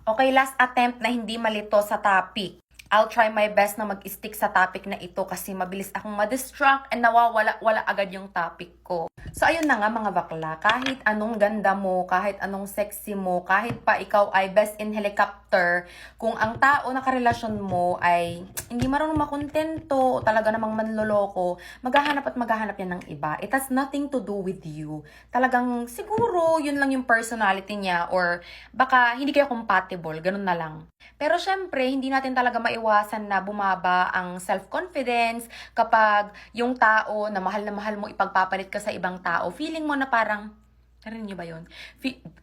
Okay, last attempt na hindi malito sa topic. I'll try my best na mag-stick sa topic na ito kasi mabilis akong ma-distract and nawawala-wala agad yung topic ko. So, ayun na nga mga bakla, kahit anong ganda mo, kahit anong sexy mo, kahit pa ikaw ay best in helicopter, kung ang tao na karelasyon mo ay hindi marunong makontento o talaga namang manloloko, maghahanap at maghahanap yan ng iba. It has nothing to do with you. Talagang siguro yun lang yung personality niya or baka hindi kayo compatible, ganun na lang. Pero syempre, hindi natin talaga maiwasan na bumaba ang self-confidence kapag yung tao na mahal mo ipagpapalit ka sa ibang tao, feeling mo na parang, narinig niyo ba yun?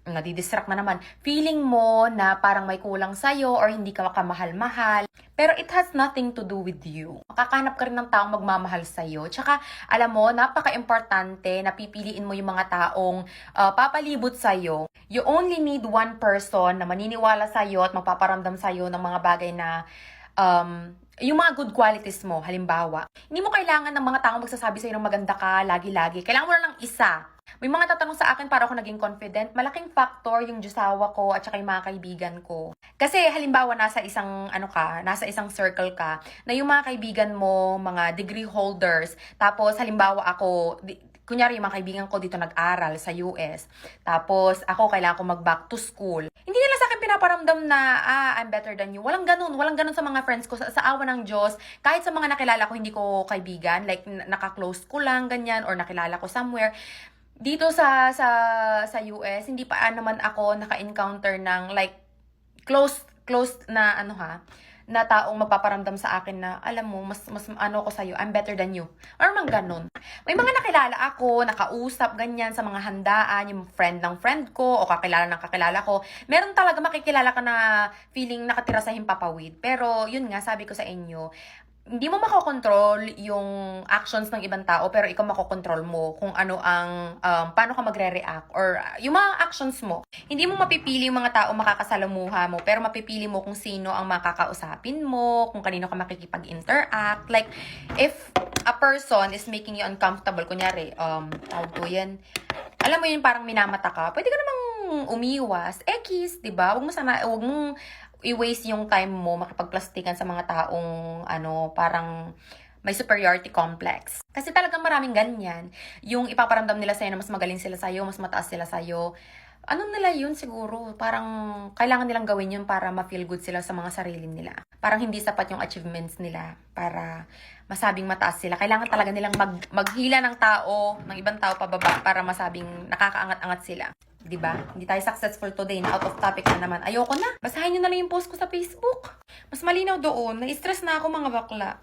Nadidistract na naman. Feeling mo na parang may kulang sa'yo or hindi ka makamahal-mahal. Pero it has nothing to do with you. Makakahanap ka rin ng taong magmamahal sa'yo. Tsaka, alam mo, napaka-importante na pipiliin mo yung mga taong papalibot sa'yo. You only need one person na maniniwala sa'yo at magpaparamdam sa'yo ng mga bagay na yung mga good qualities mo. Halimbawa, hindi mo kailangan ng mga taong magsasabi sa'yo ng maganda ka lagi-lagi. Kailangan mo lang ng isa. May mga tatanong sa akin para ako naging confident. Malaking factor yung josawa ko at saka yung mga kaibigan ko. Kasi halimbawa nasa isang circle ka na yung mga kaibigan mo, mga degree holders. Tapos halimbawa ako, kunyari yung mga kaibigan ko dito nag-aral sa US. Tapos ako kailangan ko mag-back to school. Hindi nila sa akin pinaparamdam na I'm better than you. Walang ganun sa mga friends ko. Sa awa ng Diyos, kahit sa mga nakilala ko hindi ko kaibigan, like naka-close ko lang ganyan or nakilala ko somewhere. Dito sa US, hindi pa naman ako naka-encounter ng like close na na taong magpaparamdam sa akin na alam mo mas ko sa I'm better than you. Or mang ganun. May mga nakilala ako, nakausap ganyan sa mga handaan, yung friend ng friend ko o kakilala ng kakilala ko. Meron talaga makikilala ka na feeling nakatira sa himpapawid. Pero yun nga sabi ko sa inyo, hindi mo makokontrol yung actions ng ibang tao, pero ikaw makokontrol mo kung ano ang, paano ka magre-react or yung mga actions mo. Hindi mo mapipili yung mga tao makakasalamuha mo, pero mapipili mo kung sino ang makakausapin mo, kung kanino ka makikipag-interact. Like, if a person is making you uncomfortable, kunyari, tawag ko yan, alam mo yun, parang minamata ka, pwede ka namang umiwas, kiss, diba? Huwag mong i-waste yung time mo makipagplastikan sa mga taong parang may superiority complex. Kasi talagang maraming ganyan. Yung ipaparamdam nila sa'yo na mas magaling sila sa'yo, mas mataas sila sa'yo. Ano nila yun siguro? Parang kailangan nilang gawin yun para ma-feel good sila sa mga sarili nila. Parang hindi sapat yung achievements nila para masabing mataas sila. Kailangan talaga nilang maghila ng tao, ng ibang tao pababa para masabing nakakaangat-angat sila. Diba? Hindi tayo successful today na out of topic na naman. Ayoko na. Basahin nyo na lang yung post ko sa Facebook. Mas malinaw doon. Na-stress na ako mga bakla.